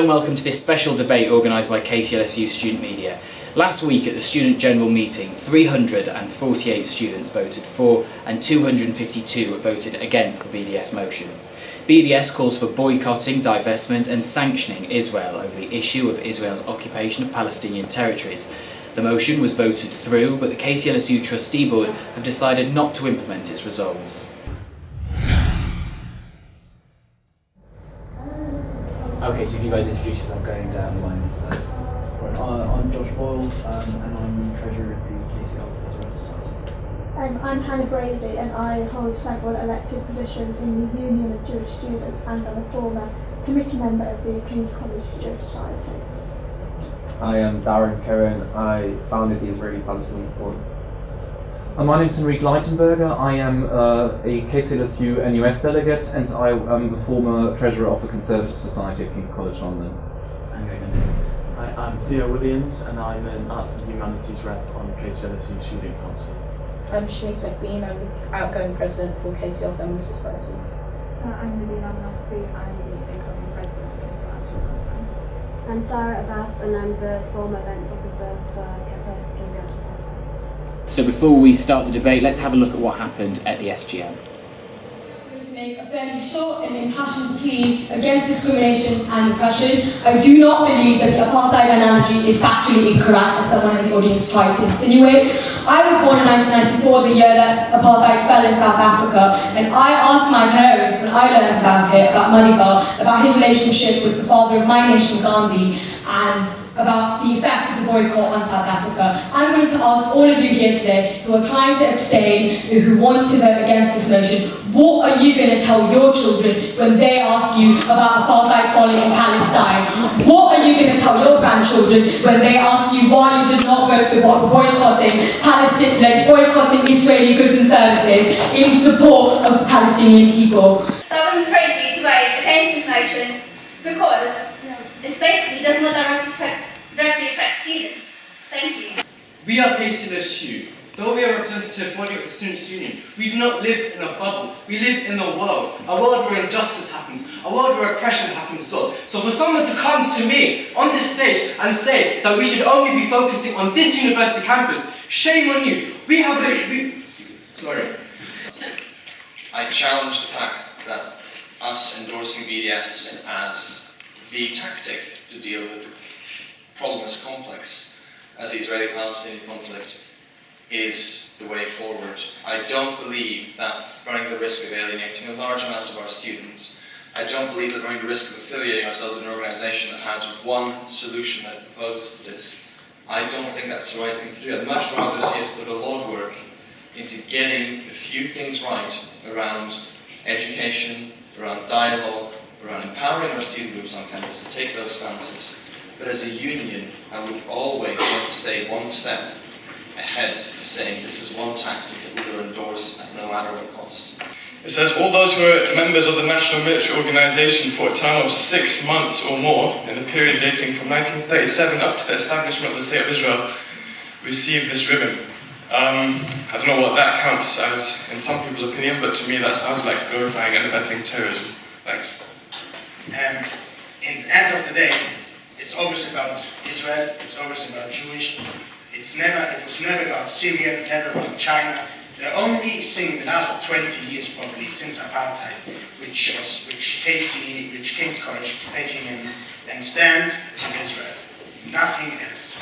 Hello and welcome to this special debate organised by KCLSU Student Media. Last week at the Student General Meeting, 348 students voted for and 252 voted against the BDS motion. BDS calls for boycotting, divestment and sanctioning Israel over the issue of Israel's occupation of Palestinian territories. The motion was voted through, but the KCLSU Trustee Board have decided not to implement its resolves. Okay, so if you guys introduce yourself going down the line instead. I'm Josh Boyle, and I'm the treasurer of the KCLSU Society. I'm Brady, and I hold several elected positions in the Union of Jewish Students, and I'm a former committee member of the King's College Jewish Society. I am Darren, Cohen. I founded the Israeli-Palestinian Forum. My name is Henrique Laitenberger. I am a KCLSU NUS delegate, and I am the former treasurer of the Conservative Society of King's College London. I'm Theo Williams, and I'm an Arts and Humanities rep on the KCLSU Student Council. I'm Shanice McBean. I'm the outgoing president for KCL Feminist Society. I'm Nadine, Almanasfi. I'm the incoming president of KCLSU. I'm Sara, Abbas, and I'm the former events officer for KCLSU. So before we start the debate, let's have a look at what happened at the SGM. Make a fairly short and impassioned plea against discrimination and oppression. I do not believe that the apartheid analogy is factually incorrect, as someone in the audience tried to insinuate. I was born in 1994, the year that apartheid fell in South Africa, and I asked my parents when I learned about it, about Madiba, about his relationship with the father of my nation, Gandhi, and about the effect of the boycott on South Africa. I'm going to ask all of you here today who are trying to abstain, who want to vote against this motion, what are you going to tell your children when they ask you about apartheid falling in Palestine? What are you going to tell your grandchildren when they ask you why you did not vote for boycotting boycotting Israeli goods and services in support of Palestinian people? So I would encourage you to vote against this motion because it basically does not directly affect students. Thank you. We are KCLSU. Though we are a representative body of the Students' Union, we do not live in a bubble. We live in the world. A world where injustice happens. A world where oppression happens as well. So for someone to come to me on this stage and say that we should only be focusing on this university campus, shame on you. Sorry. I challenge the fact that us endorsing BDS as the tactic to deal with the problem as complex as the Israeli-Palestinian conflict is the way forward. I don't believe that running the risk of alienating a large amount of our students, I don't believe that running the risk of affiliating ourselves with an organisation that has one solution that proposes to this, I don't think that's the right thing to do. I'd much rather see us put a lot of work into getting a few things right around education, around dialogue, around empowering our student groups on campus to take those stances. But as a union, I would always want to stay one step ahead of saying this is one tactic that we will endorse at no matter what cost. It says all those who are members of the National Military Organisation for a term of 6 months or more in the period dating from 1937 up to the establishment of the State of Israel receive this ribbon. I don't know what that counts as in some people's opinion, but to me that sounds like glorifying and abetting terrorism. Thanks. In the end of the day, it's always about Israel, it's always about Jewish. It was never about Syria, never about China. The only thing in the last 20 years probably since apartheid, which King's College is taking and stand is Israel. Nothing else.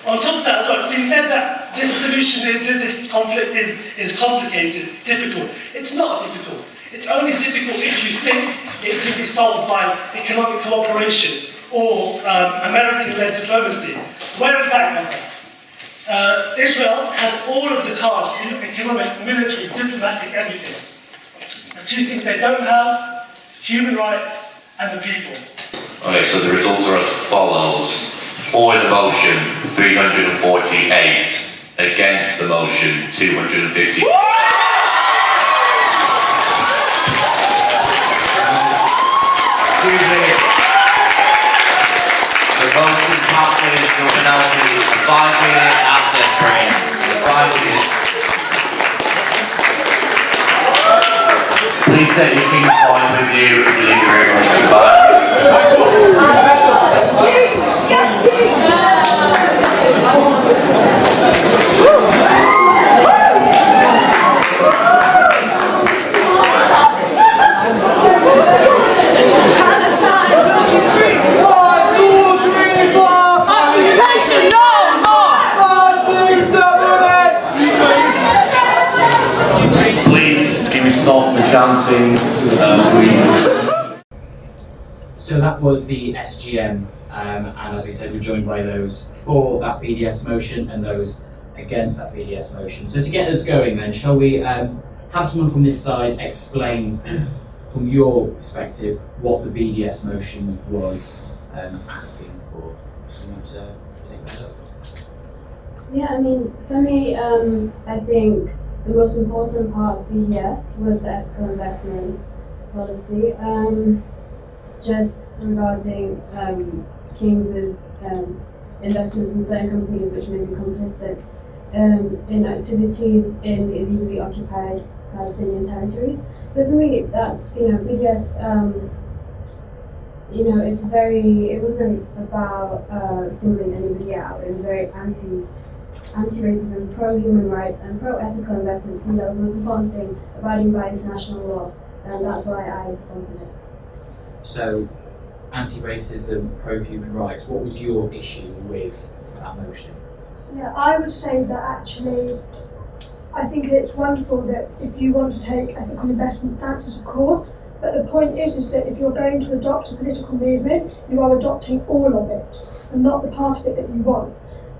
On top of that as well, it's been said that this solution, this conflict is complicated, it's difficult. It's not difficult. It's only difficult if you think it can be solved by economic cooperation or American-led diplomacy. Where has that got us? Israel has all of the cards, economic, military, diplomatic, everything. The two things they don't have, human rights and the people. Okay, so the results are as follows. For the motion, 348. Against the motion, 250. The motion passes. Your penalty is 5 minute asset frame. 5 minutes. Please take your King's Point with you and leave your room. Goodbye. we stop the chanting, please? So that was the SGM, and as we said, we're joined by those for that BDS motion and those against that BDS motion. So to get us going then, shall we have someone from this side explain from your perspective what the BDS motion was asking for? Someone to take that up? Yeah, I mean, for me, I think the most important part of BDS was the ethical investment policy. Just regarding King's investments in certain companies which may be complicit in activities in the illegally occupied Palestinian territories. So for me, that BDS, it wasn't about singling anybody out. It was very anti-racism, pro-human rights, and pro-ethical investments. And that was the most important thing, abiding by international law, and that's why I sponsored it. So, anti-racism, pro-human rights, what was your issue with that motion? Yeah, I would say that actually, I think it's wonderful that if you want to take ethical investment, that is a core. But the point is that if you're going to adopt a political movement, you are adopting all of it, and not the part of it that you want.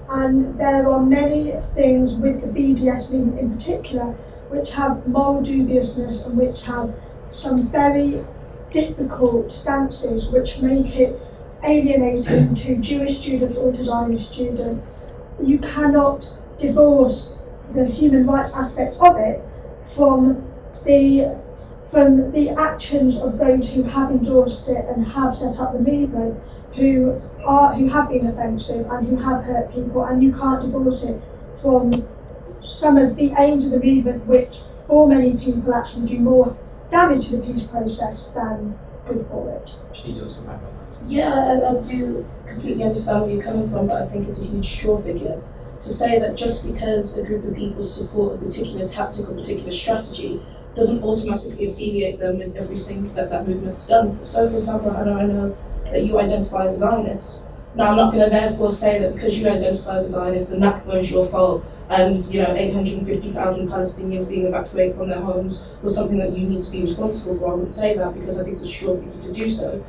And there are many things with the BDS movement in particular, which have moral dubiousness and which have some very difficult stances which make it alienating to Jewish students or to Zionist students. You cannot divorce the human rights aspect of it from the actions of those who have endorsed it and have set up the movement, who have been offensive and who have hurt people, and you can't divorce it from some of the aims of the movement, which for many people actually do more damage to the peace process than good for it. Shanice also back on that. Yeah, I do completely understand where you're coming from, but I think it's a huge straw figure to say that just because a group of people support a particular tactic or particular strategy doesn't automatically affiliate them with everything that movement's done. So, for example, I know that you identify as a Zionist. Now, I'm not going to therefore say that because you identify as a Zionist, the Nakba is your fault, and 850,000 Palestinians being evacuated from their homes was something that you need to be responsible for. I wouldn't say that because I think it's a straw figure to do so.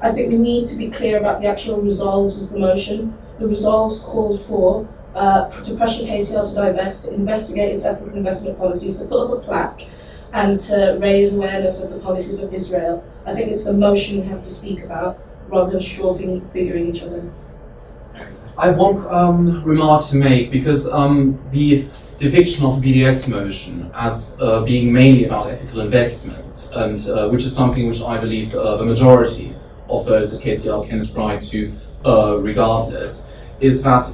I think we need to be clear about the actual resolves of the motion. The resolves called for to pressure KCL to divest, to investigate its ethical investment policies, to put up a plaque, and to raise awareness of the policies of Israel. I think it's the motion we have to speak about rather than straw figuring each other. I have one remark to make, because the depiction of the BDS motion as being mainly about ethical investment, and which is something which I believe the majority of those at KCL can ascribe to regardless, is that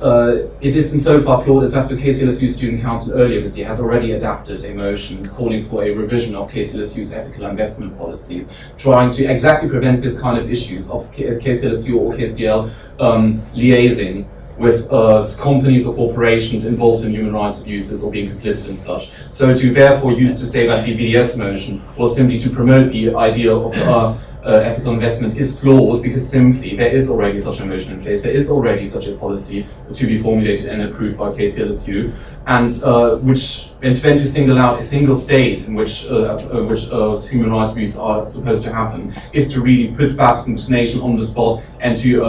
it is insofar flawed as that the KCLSU Student Council earlier this year has already adapted a motion calling for a revision of KCLSU's ethical investment policies, trying to exactly prevent this kind of issues of KCLSU or KCL liaising with companies or corporations involved in human rights abuses or being complicit in such. So to therefore use to say that the BDS motion was simply to promote the idea of ethical investment is flawed, because simply there is already such a motion in place, there is already such a policy to be formulated and approved by KCLSU, and then to single out a single state in which human rights abuse are supposed to happen is to really put that nation on the spot and to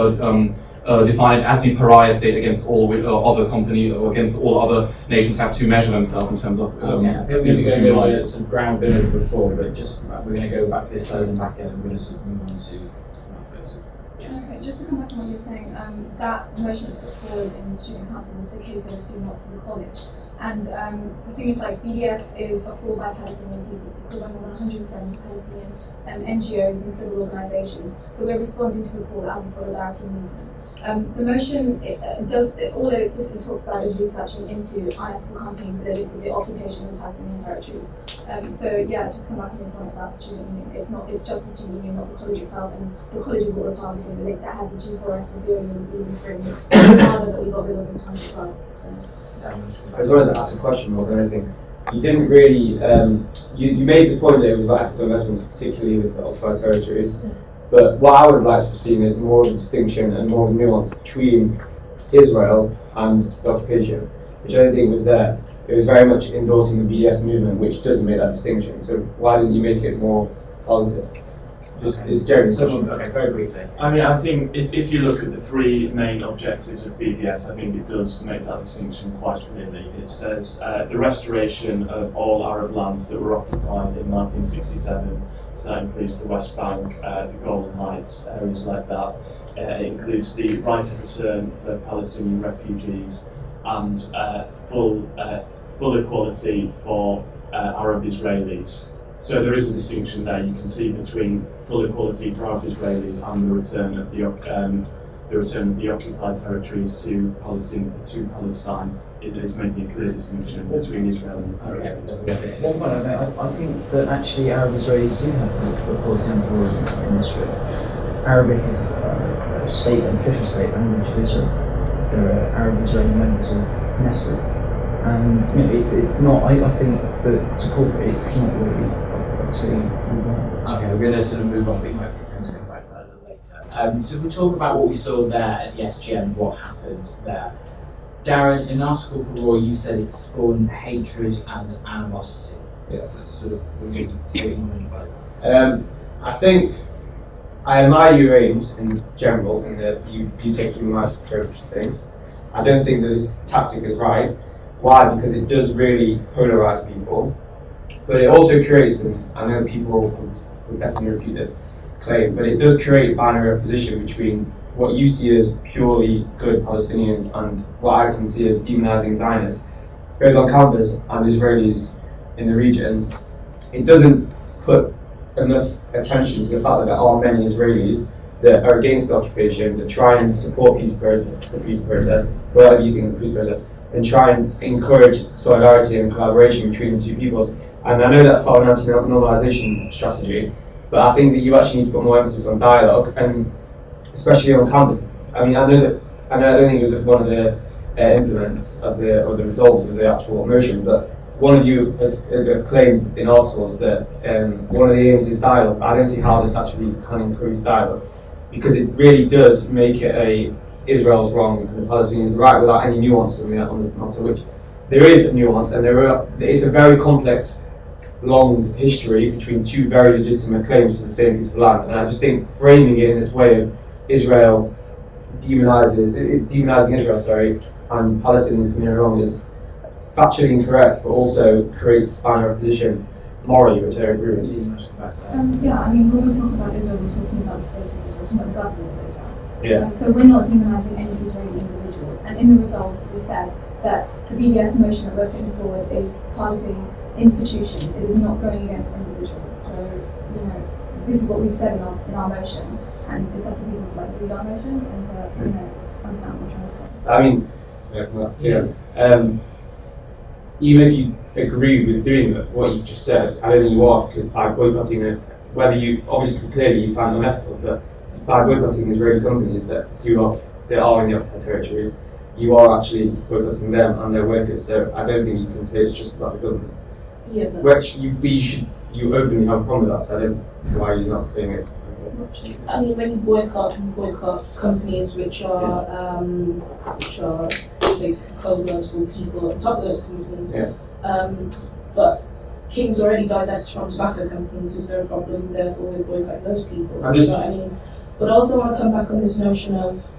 define it as the pariah state against all other company or against all other nations have to measure themselves in terms of I think we're going to go over some ground below before, but just we're going to go back to this side and back in, and we're going to move on to Okay, just to come back on what you're saying, that motion is put forward in the student council was for KCLSU, not for the college. And the thing is, like, BDS is a call by Palestinian people. It's a call by more than 170 Palestinian NGOs and civil organisations. So we're responding to the call as a solidarity movement. The motion, all it explicitly talks about is researching into unethical companies that with the occupation of the Palestinian territories. So yeah, just come back on your point about the student union. It's just the student union, not the college itself, and the college is what we're targeting. The links that has the G4S reviewing and Bleeding Springs, that we got rid of in 2012. So. I just wanted to ask a question more than anything. You didn't really, you made the point that it was about ethical investments, particularly with the occupied territories. But what I would have liked to have seen is more of a distinction and more of a nuance between Israel and the occupation, which I don't think was there. it was very much endorsing the BDS movement, which doesn't make that distinction. So why didn't you make it more targeted? Just it's generally. Okay, very briefly. I mean, I think if you look at the three main objectives of BDS, I think it does make that distinction quite clearly. It says the restoration of all Arab lands that were occupied in 1967. So that includes the West Bank, the Golan Heights, areas like that. It includes the right of return for Palestinian refugees and full equality for Arab Israelis. So there is a distinction there you can see between full equality for Arab Israelis and the return of the occupied territories to Palestine. It is making a clear distinction between Israel and the territories. I think that actually Arab Israelis do have full equality under the law in Israel. Arabic is a official state language of Israel. There are Arab Israeli members of Knesset. It's not. I think that to call for it, it's not really. Okay, we're going to sort of move on, but we might come back to that a little later. So we'll talk about what we saw there at the SGM, what happened there. Darren, in an article for Roy, you said it spawned hatred and animosity. Yeah, that's sort of what you mean by that. I think I admire your aims in general, in that you take human rights approach to things. I don't think that this tactic is right. Why? Because it does really polarize people, but it also creates, and I know people will definitely refute this claim, but it does create a binary opposition between what you see as purely good Palestinians and what I can see as demonizing Zionists, both on campus and Israelis in the region. It doesn't put enough attention to the fact that there are many Israelis that are against the occupation, that try and support the peace process, whatever you think of the peace process, and try and encourage solidarity and collaboration between the two peoples. And I know that's part of an anti-normalization strategy, but I think that you actually need to put more emphasis on dialogue, and especially on campus. I mean, I don't think it was one of the implements of the results of the actual motion, but one of you has claimed in articles that one of the aims is dialogue. I don't see how this actually can encourage dialogue, because it really does make it Israel's wrong and the Palestinians right without any nuance on the matter, which there is a nuance, and it's a very complex, long history between two very legitimate claims to the same piece of land. And I just think framing it in this way of Israel demonizing Israel, and Palestinians coming along is factually incorrect, but also creates binary opposition morally, which I agree with. Yeah, I mean, when we talk about Israel, we're talking about the state of Israel, we're talking about the government of Israel. Yeah. So we're not demonizing any Israeli individuals, and in the results it said that the BDS motion that we're putting forward is targeting institutions. It is not going against individuals. So, this is what we've said in our motion, and it's up to people to read our motion and to understand what we're trying to say. I mean, even if you agree with doing what you just said, I don't think you are, because by boycotting it, whether you obviously clearly you find unethical, but by boycotting Israeli companies that are in the occupied territories, you are actually boycotting them and their workers. So I don't think you can say it's just about the government. Yeah, but which you openly have a problem with that. So I don't know why you're not saying it. I mean, when you boycott companies which are basically co-owners for people on top of those companies. Yeah. But King's already divested from tobacco companies. Is there a problem? Therefore, we boycott those people. But also, I want to come back on this notion of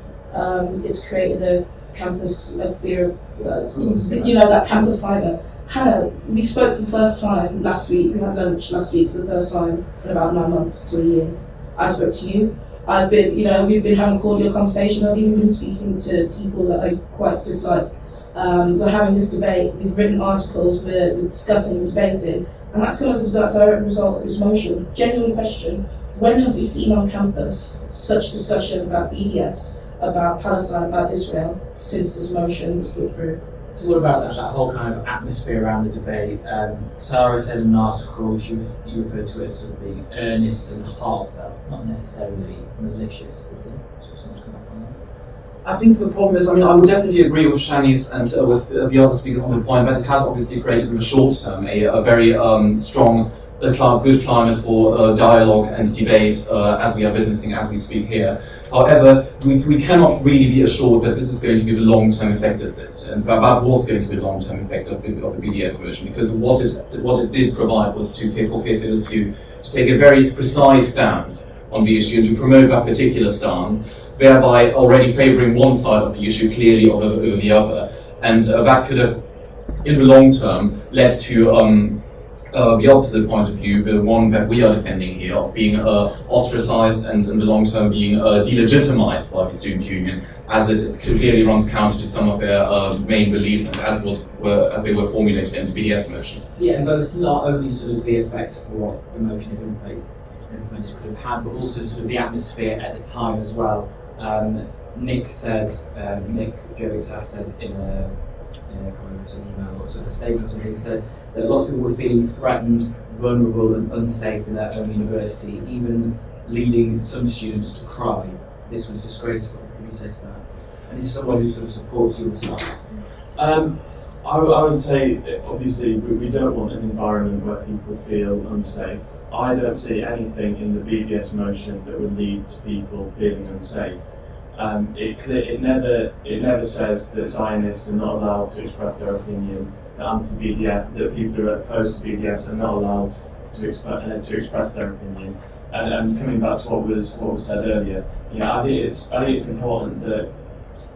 it's created a campus fear of that campus fibre. Hannah, we spoke for the first time last week. We had lunch last week for the first time in about 9 months to a year. I spoke to you. I've been, we've been having cordial conversations. I've even been speaking to people that I quite dislike. We're having this debate. We've written articles. We're discussing, debating, and that's come as a direct result of this motion. Genuine question: when have we seen on campus such discussion about BDS, about Palestine, about Israel since this motion was put through? So what about that whole kind of atmosphere around the debate? Sara said in an article, you referred to it as sort of being earnest and heartfelt. It's not necessarily malicious, is it? I think the problem is, I would definitely agree with Shanice and with the other speakers on the point, but it has obviously created in the short term a very strong a good climate for dialogue and debate as we are witnessing as we speak here. However, we cannot really be assured that this is going to be the long-term effect of it, and that was going to be the long-term effect of the BDS version, because what it did provide was for KCLSU to take a very precise stance on the issue and to promote that particular stance, thereby already favouring one side of the issue clearly over the other, and that could have, in the long term, led to the opposite point of view, the one that we are defending here, of being ostracized and in the long term being delegitimized by the student union, as it clearly runs counter to some of their main beliefs and as they were formulated in the BDS motion. Yeah, and both not only sort of the effects of what the motion of implemented could have had, but also sort of the atmosphere at the time as well. Nick Jovic said in a comment, an email, or sort of a statement or something, said that a lot of people were feeling threatened, vulnerable and unsafe in their own university, even leading some students to cry. This was disgraceful. What do you say to that? And this is someone who sort of supports your side. I would say, obviously, we don't want an environment where people feel unsafe. I don't see anything in the BDS motion that would lead to people feeling unsafe. It never says that Zionists are not allowed to express their opinion, that anti-BDS, that people who are opposed to BDS are not allowed to express their opinion. And coming back to what was said earlier, I think it's important that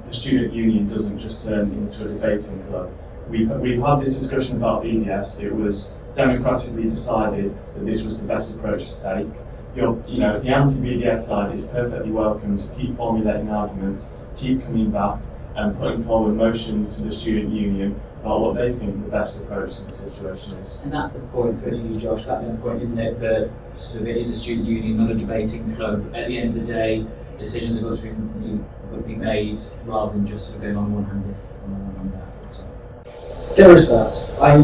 the student union doesn't just turn into a debating club. We've had this discussion about BDS. It was democratically decided that this was the best approach to take. The anti-BDS side is perfectly welcome to keep formulating arguments, keep coming back and putting forward motions to the student union about what they think the best approach to the situation is. And that's the point, to you, Josh, that's the point, isn't it, that sort of it is a student union, not a debating club. At the end of the day, decisions are going to be made rather than just sort of going on one hand this and on one hand that. There is that.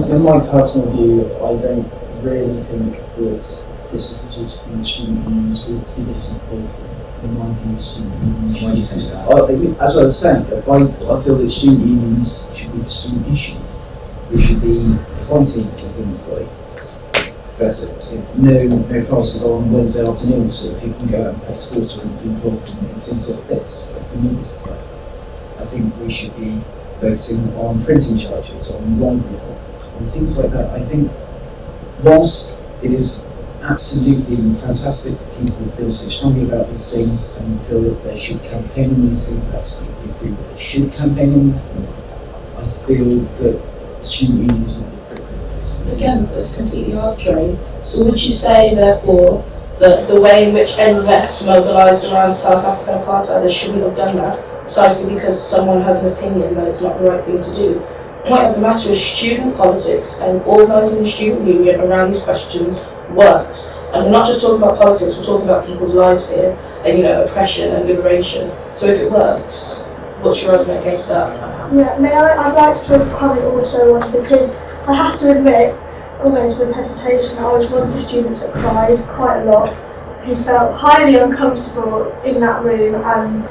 In my personal view, I don't really think that this is the sort of thing the student unions would be disappointed. In my view, student unions. Why do you say that? As I was saying, I feel that student unions should be for student issues. We should be fighting for things like better. No classes on Wednesday afternoons so that people can go out and play sport or be involved in things like this, like the news. I think we should be focusing on printing charges, on library holdings, and things like that. I think whilst it is absolutely fantastic that people feel so strongly about these things and feel that they should campaign on these things, I absolutely agree that they should campaign on these things, I feel that the student union is not the appropriate place. Again, it's completely arbitrary. So would you say, therefore, that the way in which NVES mobilised around South African apartheid, they shouldn't have done that, precisely because someone has an opinion that it's not the right thing to do? The point of the matter is student politics and organising the student union around these questions works. And we're not just talking about politics, we're talking about people's lives here, and oppression and liberation. So if it works, what's your argument against that? Yeah, I'd like to comment also on, because I have to admit, almost with hesitation, I was one of the students that cried quite a lot, who felt highly uncomfortable in that room and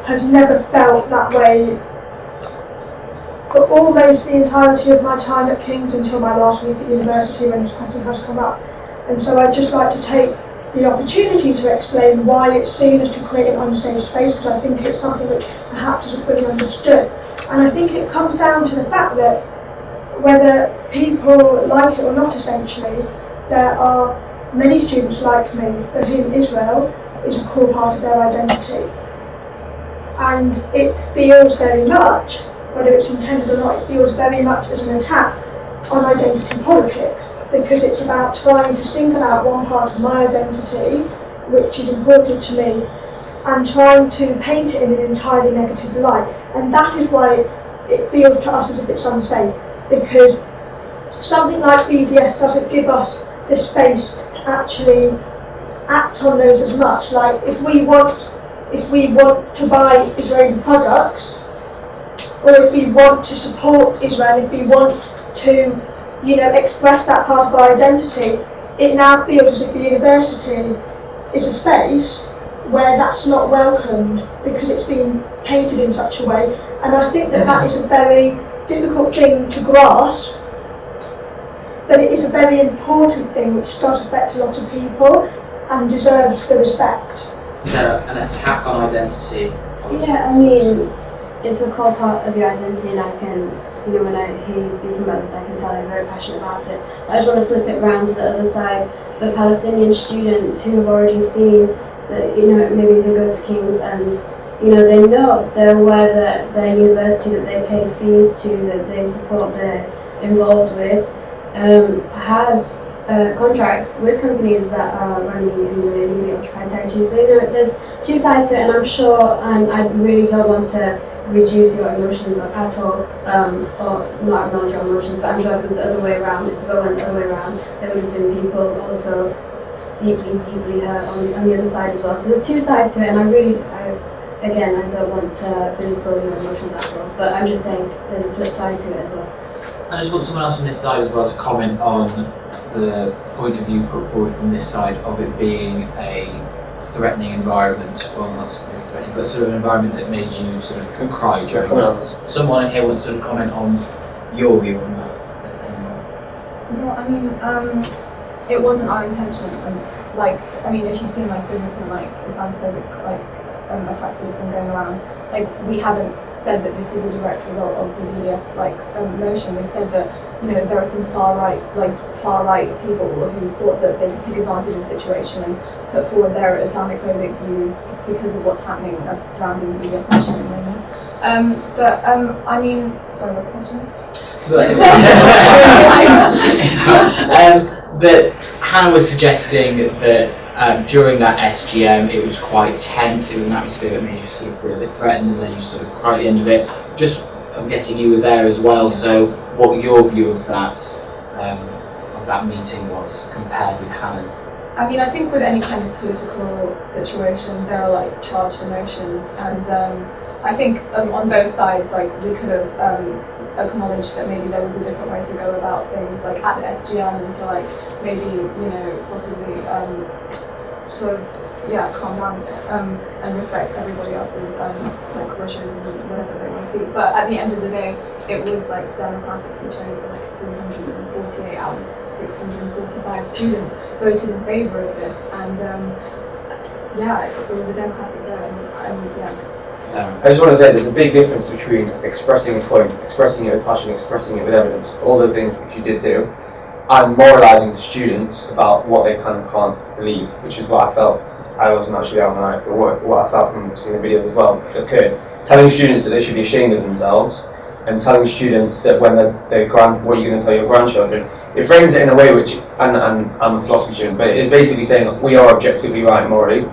has never felt that way for almost the entirety of my time at King's until my last week at university when this question has come up. And so I'd just like to take the opportunity to explain why it's seen as to create an unsafe space, because I think it's something which perhaps isn't fully understood. And I think it comes down to the fact that whether people like it or not, essentially, there are many students like me for whom Israel is a core part of their identity. And it feels very much, whether it's intended or not, it feels very much as an attack on identity politics, because it's about trying to single out one part of my identity, which is important to me, and trying to paint it in an entirely negative light. And that is why it feels to us as if it's unsafe, because something like BDS doesn't give us the space to actually act on those as much. Like if we want to buy Israeli products, or if we want to support Israel, if we want to, express that part of our identity, it now feels as if the university is a space where that's not welcomed because it's been painted in such a way. And I think that is a very difficult thing to grasp but it is a very important thing which does affect a lot of people and deserves the respect. So an attack on identity. Yeah, I mean, it's a core part of your identity, and I can, you know, when I hear you speaking about this, I can tell you're very passionate about it. I just want to flip it round to the other side. The Palestinian students who have already seen that, you know, maybe they go to King's and, you know, they're aware that their university that they pay fees to, that they support, they're involved with, has contracts with companies that are running in the newly occupied territory. So, you know, there's two sides to it, and I'm sure, and I really don't want to reduce your emotions at all, or not acknowledge your emotions, but I'm sure if it was the other way around, if the vote went the other way around, there would have been people also deeply hurt on the other side as well. So there's two sides to it, and again, I don't want to belittle your emotions at all, but I'm just saying there's a flip side to it as well. I just want someone else on this side as well to comment on the point of view put forward from this side of it being a threatening environment, or not threatening, but sort of an environment that made you sort of cry during that. Someone in here wants to sort of comment on your view on that. Well, I mean, it wasn't our intention. Like, I mean, if you've seen like the recent like Islamophobic attacks that have been going around, like we haven't said that this is a direct result of the BDS motion. We've said that, you know, there are some far right people who thought that they could take advantage of the situation and put forward their Islamophobic views because of what's happening surrounding the BDS motion at the moment. I mean, sorry, what's the question? But Hannah was suggesting that during that SGM it was quite tense, it was an atmosphere that made you sort of feel a bit threatened, and then you sort of cry at the end of it. Just, I'm guessing you were there as well, so what your view of that meeting was compared with Hannah's? I mean, I think with any kind of political situation there are like charged emotions, and I think on both sides, like we could have acknowledged that maybe there was a different way to go about things, like at the SGM, and to like maybe, you know, possibly sort of calm down and respect everybody else's like wishes and whatever they want to see. But at the end of the day, it was like democratically chosen. Like 348 out of 645 students voted in favour of this, and it was a democratic vote. I just want to say there's a big difference between expressing a point, expressing it with passion, expressing it with evidence, all the things which you did do, and moralising to students about what they can and can't believe, which is what I felt. I wasn't actually out on the night, but what I felt from seeing the videos as well occurred. Telling students that they should be ashamed of themselves, and telling students that when what you're going to tell your grandchildren, it frames it in a way which, and I'm a philosophy student, but it's basically saying we are objectively right morally,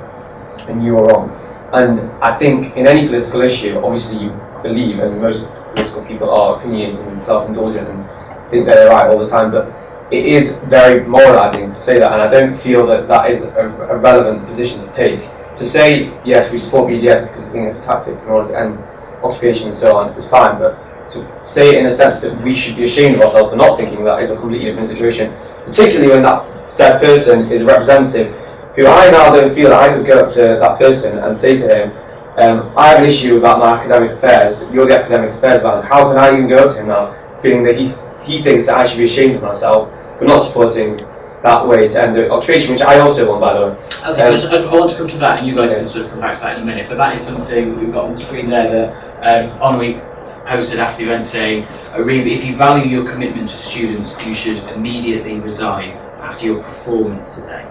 and you are wrong. And I think in any political issue, obviously you believe, and most political people are opinionated and self-indulgent and think that they're right all the time, but it is very moralising to say that, and I don't feel that that is a relevant position to take. To say, yes, we support BDS because we think it's a tactic in order to end occupation and so on is fine, but to say it in a sense that we should be ashamed of ourselves for not thinking that is a completely different situation, particularly when that said person is a representative who I now don't feel that I could go up to that person and say to him, I have an issue about my academic affairs, you're the academic affairs about it. How can I even go up to him now, feeling that he thinks that I should be ashamed of myself for not supporting that way to end the occupation, which I also want, by the way. Okay, so I want to come to that, and you guys can sort of come back to that in a minute, but that is something we've got on the screen there that Henrique posted after the event saying, if you value your commitment to students, you should immediately resign after your performance today.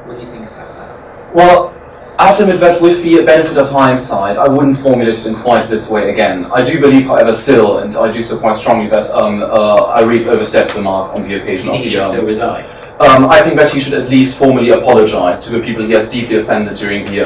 What do you think about that? Well, I have to admit that with the benefit of hindsight, I wouldn't formulate it in quite this way again. I do believe, however, still, and I do so quite strongly, that I really overstepped the mark on the occasion of the... You should still resign? I think that he should at least formally apologise to the people he has deeply offended during the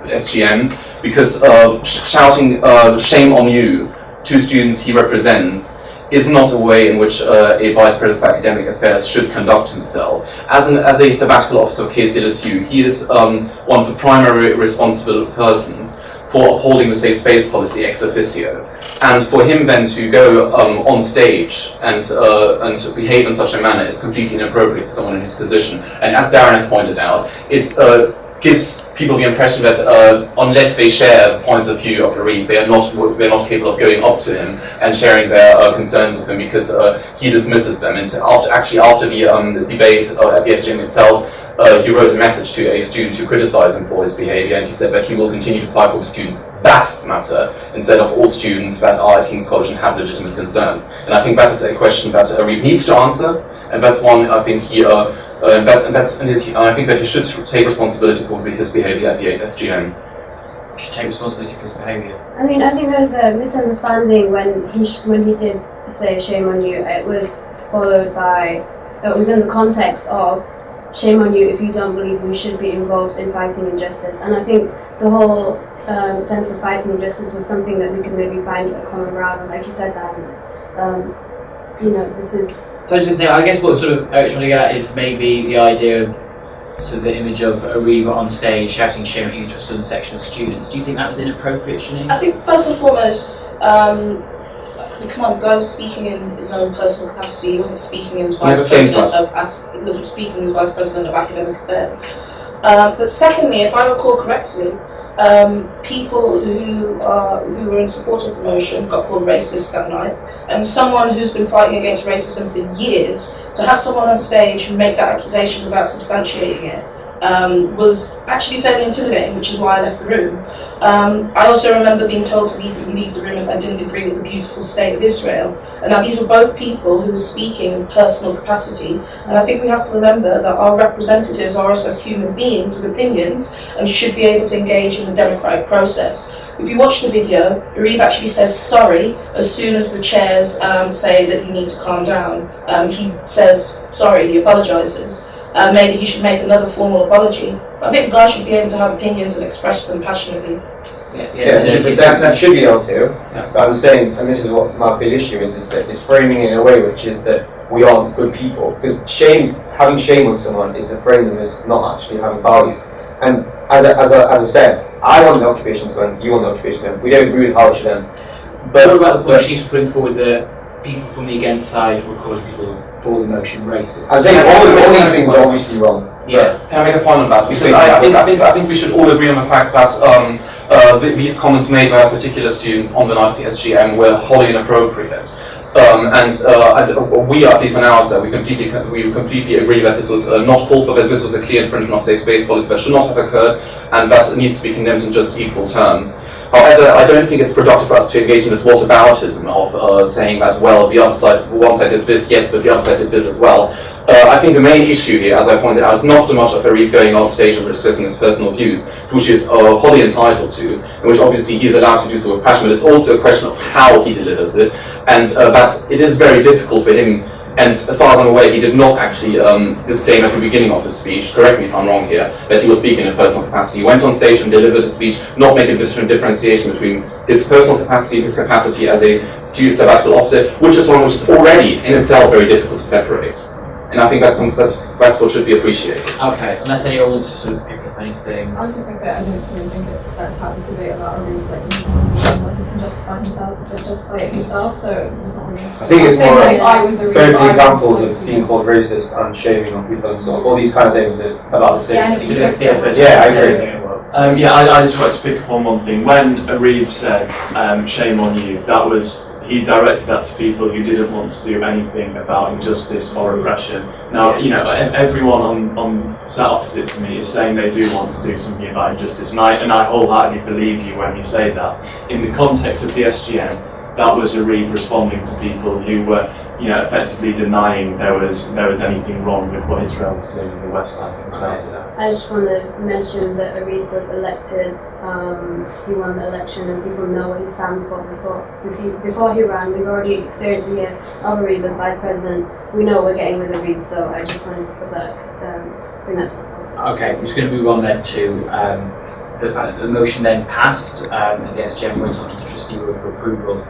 SGM, because shouting "shame on you" to students he represents is not a way in which a Vice President for Academic Affairs should conduct himself. As a sabbatical officer of KCLSU, he is one of the primary responsible persons for upholding the safe space policy ex officio. And for him then to go on stage and to behave in such a manner is completely inappropriate for someone in his position. And as Darren has pointed out, it's gives people the impression that unless they share the points of view of Henrique, they're not capable of going up to him and sharing their concerns with him, because he dismisses them. And after the debate at the SGM itself, he wrote a message to a student to criticize him for his behaviour, and he said that he will continue to fight for the students that matter instead of all students that are at King's College and have legitimate concerns. And I think that is a question that Henrique needs to answer, and that's one I think I think that he should take responsibility for his behaviour at the SGM. He should take responsibility for his behaviour. I mean, I think there was a misunderstanding when he did say shame on you. It was followed by, it was in the context of shame on you if you don't believe we should be involved in fighting injustice. And I think the whole sense of fighting injustice was something that we could maybe find a common ground. And like you said, Darren, this is. So I was going to say, I guess what sort of Eric's trying to get at is maybe the idea of sort of the image of Ariba on stage shouting shame at you to a certain section of students. Do you think that was inappropriate, Shanice? I think first and foremost, come on, Go speaking in his own personal capacity. He wasn't speaking as vice president of academic affairs. But secondly, if I recall correctly, people who were in support of the motion got called racist that night, and someone who's been fighting against racism for years, to have someone on stage who make that accusation without substantiating it was actually fairly intimidating, which is why I left the room. I also remember being told to leave the room if I didn't agree with the beautiful state of Israel. And now these were both people who were speaking in personal capacity, and I think we have to remember that our representatives are also human beings with opinions and should be able to engage in the democratic process. If you watch the video, Arib actually says sorry as soon as the chairs say that you need to calm down. He says sorry, he apologises. Maybe he should make another formal apology. I think guys should be able to have opinions and express them passionately. That should be able to. But I'm saying, and this is what my big issue is that it's framing it in a way which is that we aren't good people. Because having shame on someone is to frame them as not actually having values. And as I said, I want the occupation to end, you want the occupation to end. We don't agree with how it should end. But what about the point she's putting forward that people from the against side were calling people for the motion racist? I'm saying all these things are obviously wrong. Yeah. Can I make a point on that? Because I think we should all agree on the fact that these comments made by particular students on the night of the SGM were wholly inappropriate. We, at least on our side, we completely agree that this was not called for, that this was a clear infringement of safe space policy that should not have occurred, and that needs to be condemned in just equal terms. However, I don't think it's productive for us to engage in this whataboutism of saying that, well, the other side, one side did this, yes, but the other side did this as well. I think the main issue here, as I pointed out, is not so much of Henrique going on stage and expressing his personal views, which is wholly entitled to, and which obviously he is allowed to do so with passion, but it's also a question of how he delivers it, and that it is very difficult for him. And as far as I'm aware, he did not actually disclaim at the beginning of his speech, correct me if I'm wrong here, that he was speaking in a personal capacity. He went on stage and delivered his speech, not making a differentiation between his personal capacity and his capacity as a student sabbatical officer, which is one which is already in itself very difficult to separate. And I think that's what should be appreciated. Okay, unless anyone wants to sort of pick up anything. I was just going to say, I don't really think it's fair to have this debate about a really like he can justify himself, but justify it himself, so it's not really. I think it's more both the examples of being called racist and shaming on people and so on, all these kind of things are about the same. I agree. I just wanted to pick up on one thing. When Arib said shame on you, that was, he directed that to people who didn't want to do anything about injustice or oppression. Now, everyone on sat opposite to me is saying they do want to do something about injustice, and I wholeheartedly believe you when you say that. In the context of the SGM, that was Arib responding to people who were, effectively denying there was anything wrong with what Israel was doing in the West Bank and Gaza. I just want to mention that Arib was elected, he won the election, and people know what he stands for before he ran. We've already experienced a year of Arib as Vice President. We know we're getting with Arib, so I just wanted to put that, bring that stuff up. Okay, I'm just going to move on then to the fact that the motion then passed, and the SGM went on to the Trustee Board for approval.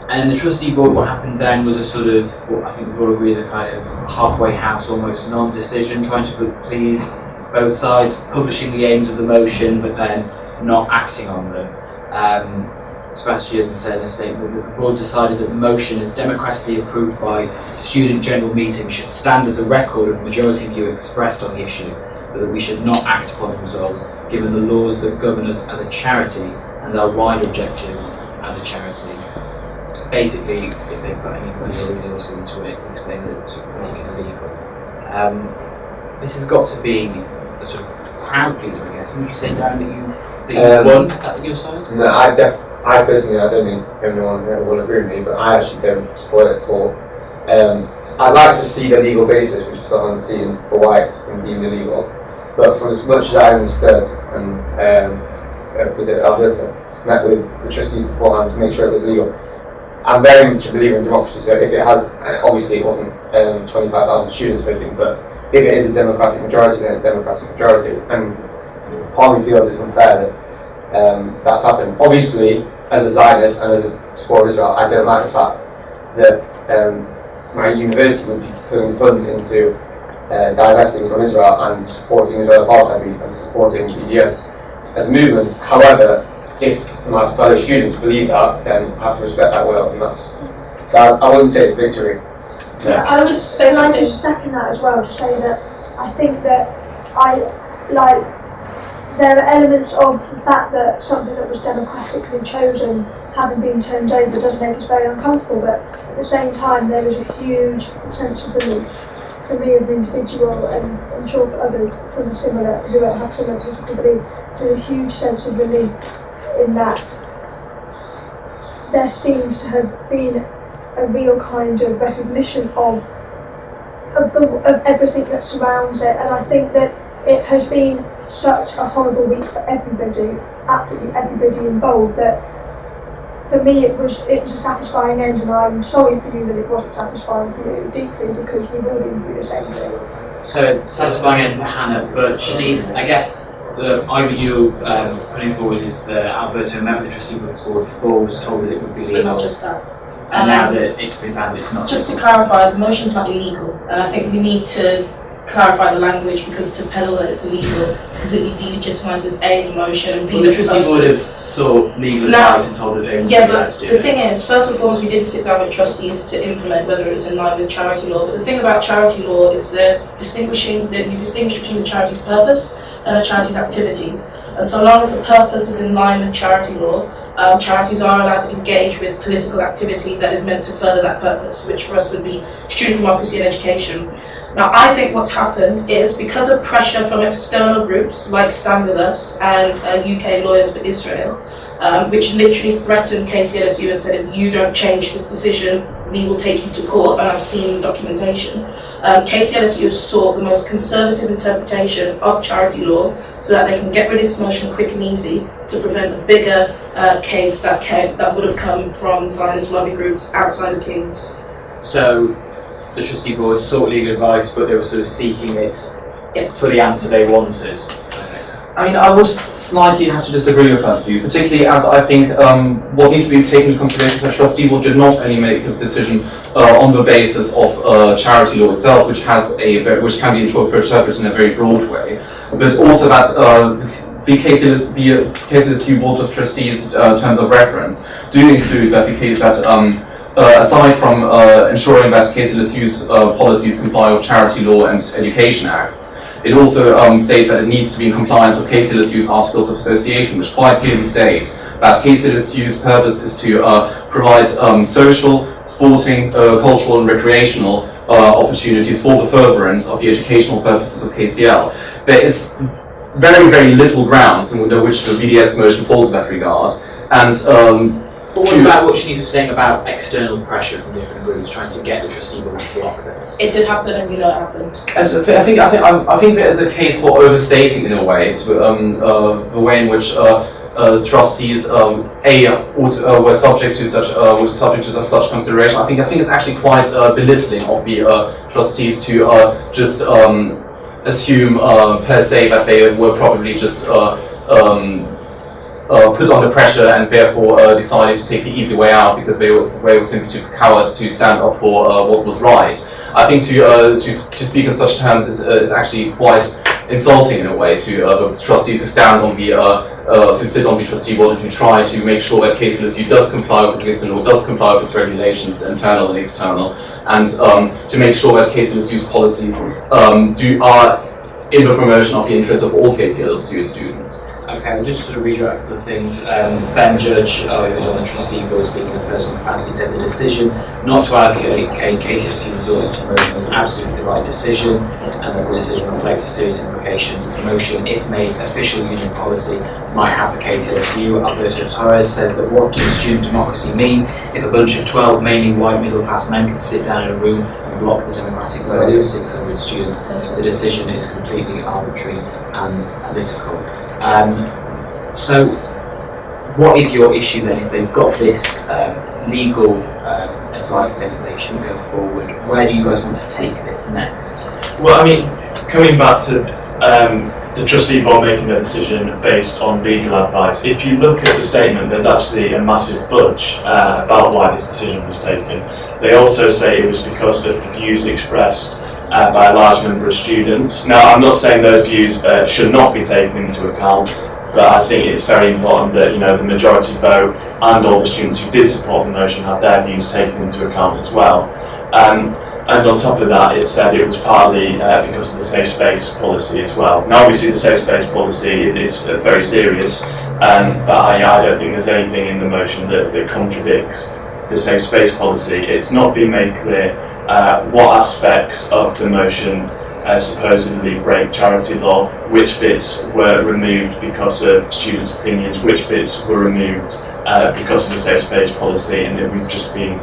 And the Trustee Board, what happened then was a sort of, what I think we all agree is a kind of halfway house, almost non-decision, trying to please both sides, publishing the aims of the motion, but then not acting on them. Sebastian said in a statement that the board decided that the motion, as democratically approved by Student General Meeting, should stand as a record of the majority view expressed on the issue. but that we should not act upon the results given the laws that govern us as a charity and our wider objectives as a charity. Basically, if they put any money or resources into it, they say that it would make it illegal. This has got to be a sort of crowd pleaser, I guess. Would you say, Darren, that you've won at your side? No, I personally, I don't think everyone will agree with me, but I actually don't support it at all. I'd like to see the legal basis, which is still unseen, for why it's been deemed illegal. But from as much as I understood, and was it Alberta, met with the trustees beforehand to make sure it was legal. I'm very much a believer in democracy, so if it has, obviously it wasn't 25,000 students voting, but if it is a democratic majority, then it's a democratic majority. And part of me feels it's unfair that that's happened. Obviously, as a Zionist and as a supporter of Israel, I don't like the fact that my university would be putting funds into divesting from Israel and supporting Israel apartheid and supporting BDS as a movement. However, if my fellow students believe that, then I have to respect that will, and that's so. I wouldn't say it's victory. Yeah, I would just say like to second that as well, to say that I think that there are elements of the fact that something that was democratically chosen having been turned over does make us very uncomfortable, but at the same time there is a huge sense of relief for me as an individual, and I'm sure for others from similar who have similar political belief, there's a huge sense of relief in that there seems to have been a real kind of recognition of everything that surrounds it, and I think that it has been such a horrible week for everybody, absolutely everybody involved, that for me it was a satisfying end, and I'm sorry for you that it wasn't satisfying for you deeply, because we've all been through the same thing. So, satisfying end for Hannah, but Shanice, I guess the argument you're putting forward is that Alberta met with the Trustee Board before, was told that it would be legal. But not just that. And now that it's been found that it's not. Just to clarify, the motion's not illegal, and I think we need to clarify the language, because to peddle that it's illegal completely delegitimises A, the motion, and B, the Trustee Board have sought legal advice and told that they yeah, but the thing is, first and foremost, we did sit down with trustees to implement whether it's in line with charity law, but the thing about charity law is there's you distinguish between the charity's purpose and the charity's activities, and so long as the purpose is in line with charity law, charities are allowed to engage with political activity that is meant to further that purpose, which for us would be student democracy and education. Now, I think what's happened is, because of pressure from external groups like Stand With Us and UK Lawyers for Israel, which literally threatened KCLSU and said, if you don't change this decision, we will take you to court, and I've seen documentation. KCLSU has sought the most conservative interpretation of charity law so that they can get rid of this motion quick and easy to prevent a bigger case that would have come from Zionist lobby groups outside of Kings. So the Trustee Board sought legal advice, but they were sort of seeking it for the answer they wanted. I mean, I would slightly have to disagree with that view, particularly as I think what needs to be taken into consideration is that Trustee Board did not only make this decision on the basis of charity law itself, which can be interpreted in a very broad way, but also that the KCLSU Board of Trustees terms of reference do include that aside from ensuring that KCLSU's policies comply with charity law and education acts, it also states that it needs to be in compliance with KCLSU's Articles of Association, which quite clearly state that KCLSU's purpose is to provide social, sporting, cultural and recreational opportunities for the furtherance of the educational purposes of KCL. There is very, very little grounds under which the BDS motion falls in that regard, and but what about what Shanice was saying about external pressure from different groups trying to get the Trustee Board to block this? It did happen, and we know it happened. And I think there is a case for overstating in a way the way in which trustees were subject to such consideration. I think it's actually quite belittling of the trustees to just assume per se that they were probably just put under pressure and therefore decided to take the easy way out because they were simply too cowards to stand up for what was right. I think to speak in such terms is actually quite insulting in a way to the trustees who stand on the to sit on the Trustee Board and who try to make sure that KCLSU does comply with its existing law, does comply with its regulations, internal and external, and to make sure that KCLSU's policies are in the promotion of the interests of all KCLSU students. Okay, I'll just sort of read out a couple of things. Ben Judge, who was on the Trustee Board speaking in personal capacity, said the decision not to allocate KCLSU resources to promotion was absolutely the right decision, and that the decision reflects the serious implications of promotion, if made official union policy, might have for KCLSU. Alberto Torres says that what does student democracy mean if a bunch of 12 mainly white middle-class men can sit down in a room and block the democratic vote of 600 students? The decision is completely arbitrary and political. So, what is your issue then if they've got this legal advice saying that they shouldn't go forward? Where do you guys want to take this next? Well, I mean, coming back to the Trustee Board making their decision based on legal advice, if you look at the statement, there's actually a massive fudge about why this decision was taken. They also say it was because of the views expressed by a large number of students. Now, I'm not saying those views should not be taken into account, but I think it's very important that the majority vote and all the students who did support the motion have their views taken into account as well. And on top of that, it said it was partly because of the safe space policy as well. Now, obviously, the safe space policy is very serious, but I don't think there's anything in the motion that contradicts the safe space policy. It's not been made clear what aspects of the motion supposedly break charity law, which bits were removed because of students' opinions, which bits were removed because of the safe space policy, and that we've just been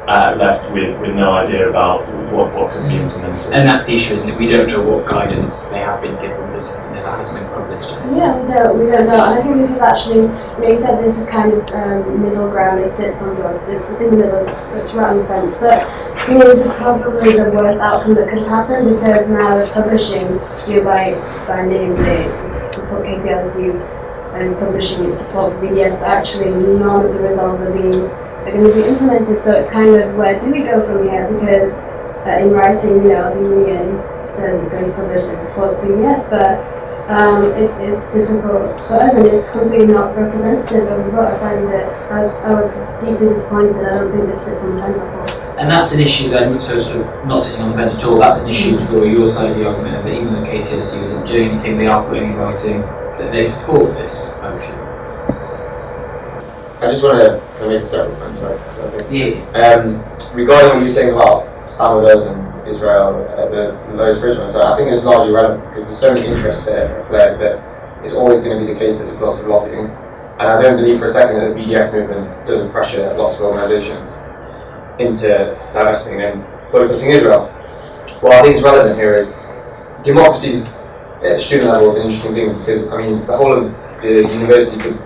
left with no idea about what could be implemented. And that's the issue, isn't it? We don't know what guidance they have been given because that hasn't been published. Yeah, we don't know. And I think this is actually, you said this is kind of middle ground, it sits on it's in the middle, it's right on the fence. But to me, this is probably the worst outcome that could happen, because now they're publishing, by name, they support KCLSU and is publishing its support for BDS, but actually none of the results are going to be implemented. So it's kind of, where do we go from here? Because in writing, the union says it's going to publish its support for BDS, but it's difficult for us, and it's completely not representative of the vote. I find that I was deeply disappointed. I don't think it sits on the fence at all. And that's an issue then, so sort of not sitting on the fence at all, that's an issue for your side of the argument, that even though KCLSU isn't doing anything, they are putting in writing that they support this motion. I just want to make a separate point, sorry. Regarding what you were saying about Stammer's and Israel, those originals, so I think it's largely relevant because there's so many interests there that it's always going to be the case that there's lots of lobbying. And I don't believe for a second that the BDS movement doesn't pressure lots of organisations into divesting and boycotting Israel. What I think is relevant here is democracy at student level is an interesting thing, because the whole of the university could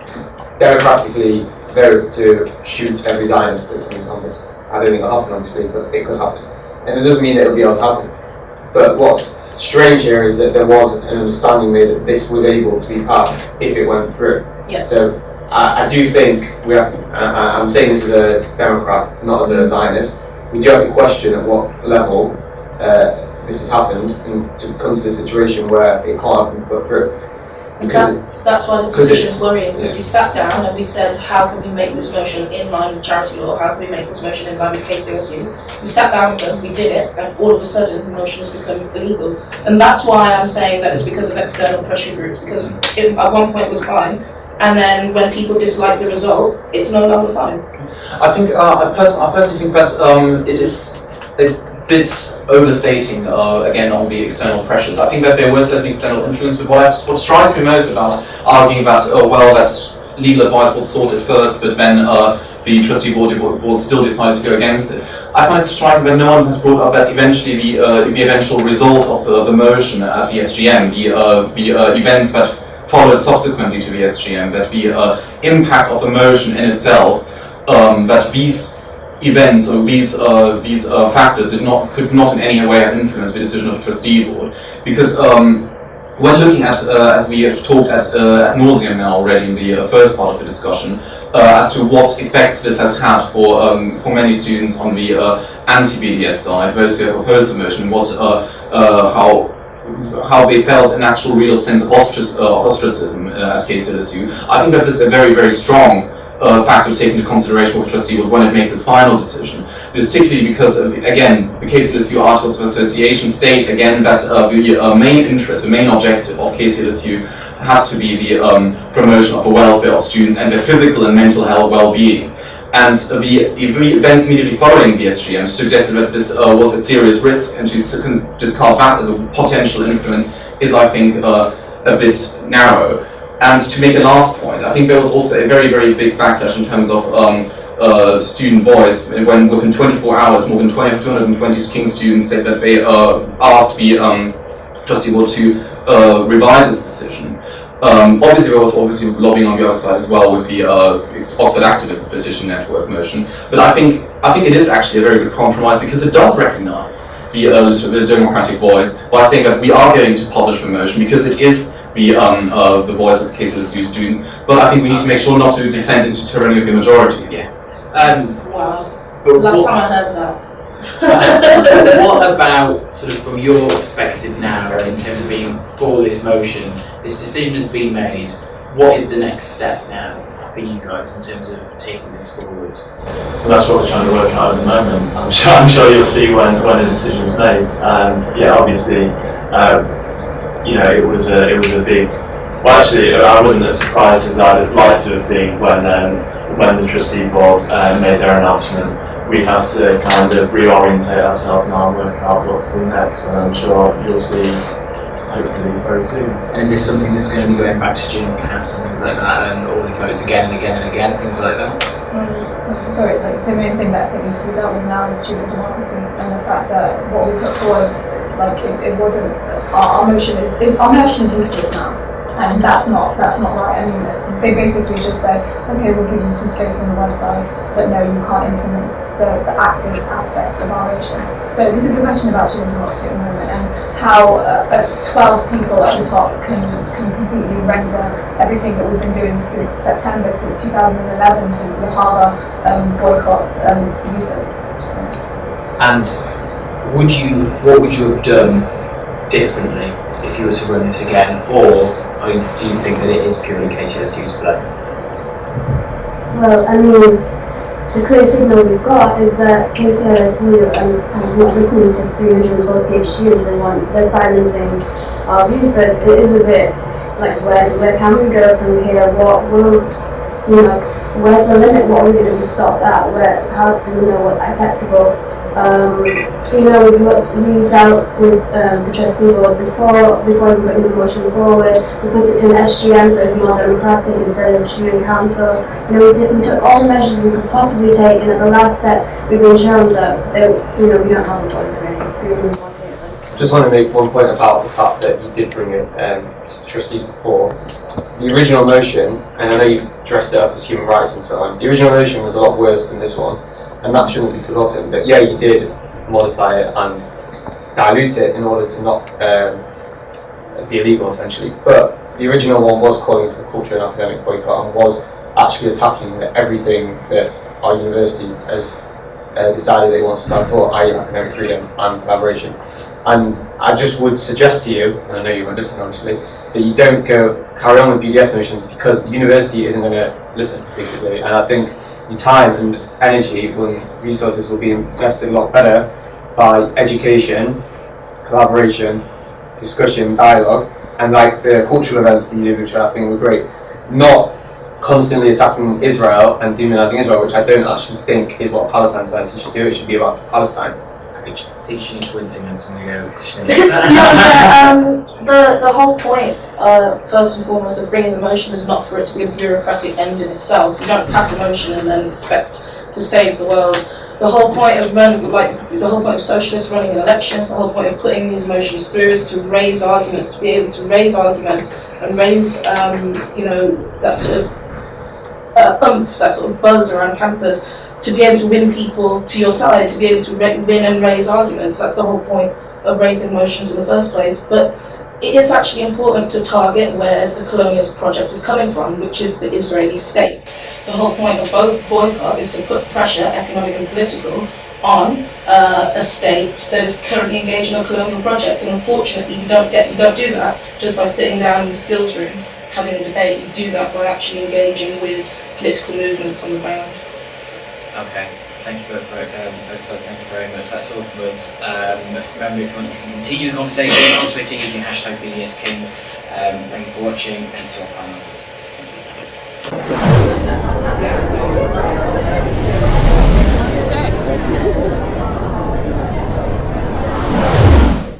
democratically vote to shoot every Zionist that's in campus. I don't think it'll happen, obviously, but it could happen. And it doesn't mean that it'll be able to happen. But what's strange here is that there was an understanding made that this was able to be passed if it went through. Yeah. So I do think we have, I'm saying this as a Democrat, not as a Zionist, we do have to question at what level this has happened and to come to the situation where it can't be put through. That's why the decision is worrying, because we sat down and we said, how can we make this motion in line with charity law? How can we make this motion in line with KCLSU? We sat down with them, we did it, and all of a sudden the motion has become illegal. And that's why I'm saying that it's because of external pressure groups, because it at one point was fine, and then when people dislike the result, it's no longer fine. I think I personally think that it is a bit overstating again on the external pressures. I think that there was certainly external influence, but what strikes me most about arguing that that's legal advice was sought at first, but then the Trustee Board still decided to go against it. I find it striking that no one has brought up that eventually the eventual result of the motion at the SGM, the events that followed subsequently to the SGM, that the impact of the motion in itself, that these events or these factors could not in any way have influenced the decision of the Trustee Board, because when looking at, as we have talked at nauseam now already in the first part of the discussion, as to what effects this has had for many students on the anti-BDS side, those who have opposed the motion, how they felt an actual real sense of ostracism at KCLSU. I think that this is a very, very strong factor to take into consideration with the Trustee Board when it makes its final decision. But it's particularly because, again, the KCLSU Articles of Association state, again, that the main interest, the main objective of KCLSU has to be the promotion of the welfare of students and their physical and mental health well-being. And the events immediately following the SGM suggested that this was at serious risk, and to discard that as a potential influence is, I think, a bit narrow. And to make a last point, I think there was also a very, very big backlash in terms of student voice when within 24 hours more than 220 King students said that they asked the Trustee Board to revise its decision. Obviously, there was lobbying on the other side as well with the Oxford Activist Petition Network motion. But I think it is actually a very good compromise because it does recognise the democratic voice by saying that we are going to publish the motion because it is the voice of the KCLSU students. But I think we need to make sure not to descend into tyranny of the majority. Yeah. Wow. Last time I heard that. What about, sort of from your perspective now, in terms of being for this motion, this decision has been made, what is the next step now for you guys in terms of taking this forward? Well, that's what we're trying to work out at the moment. I'm sure you'll see when a decision is made. Yeah, obviously, it was a big. Well, actually, I wasn't as surprised as I'd have liked to have been when the Trustee Board made their announcement. We have to kind of reorientate ourselves now and work out what's the next, and I'm sure you'll see hopefully very soon. And is this something that's going to be going back to student council and things like that, and all these votes again and again and again, things like that? Sorry, the main thing that I think needs to be dealt with now is student democracy and the fact that what we put forward, it wasn't our motion is useless now. And that's not right. I mean, they basically just said, okay, we'll give you some space on the website, but no, you can't implement the active aspects of our motion. So this is a question about student democracy at the moment and how 12 people at the top can completely render everything that we've been doing since September, since 2011, since the harbour boycott useless. So. And what would you have done differently if you were to run this again, or do you think that it is purely KCLSU's play? Well, I mean, the clear signal we've got is that KCLSU is not listening to 348 students and they're silencing our views. So it is a bit like, where can we go from here? Where's the limit? What are we going to be stopped at? How do we know what's acceptable? We've dealt with the Trustee Board before we put the motion forward. We put it to an SGM so it's more democratic instead of student council. We took all the measures we could possibly take, and at the last step, we've been shown that we don't have a voice really. Just want to make one point about the fact that you did bring it to the trustees before. The original motion, and I know you've dressed it up as human rights and so on, the original motion was a lot worse than this one, and that shouldn't be forgotten. But yeah, you did modify it and dilute it in order to not be illegal, essentially. But the original one was calling for culture and academic boycott and was actually attacking everything that our university has decided they want to stand for, i.e. academic freedom and collaboration. And I just would suggest to you, and I know you won't listen obviously, that you don't carry on with BDS motions because the university isn't going to listen, basically. And I think your time and energy and resources will be invested a lot better by education, collaboration, discussion, dialogue, and like the cultural events that you do, which I think were great. Not constantly attacking Israel and demonizing Israel, which I don't actually think is what Palestine society should do. It should be about Palestine. I could see Shanice wincing and something to Shanice. The whole point, first and foremost, of bringing the motion is not for it to be a bureaucratic end in itself. You don't pass a motion and then expect to save the world. The whole point of socialists running elections, the whole point of putting these motions through is to raise arguments, to be able to raise arguments and raise, that sort of that sort of buzz around campus, to be able to win people to your side, to be able to win and raise arguments. That's the whole point of raising motions in the first place. But it is actually important to target where the colonialist project is coming from, which is the Israeli state. The whole point of boycott is to put pressure, economic and political, on a state that is currently engaged in a colonial project. And unfortunately, you don't do that just by sitting down in the skills room having a debate. You do that by actually engaging with political movements on the ground. Okay, thank you both thank you very much. That's all from us. Remember, if you want to continue the conversation on Twitter using #BDSKings. Thank you for watching and to our panel.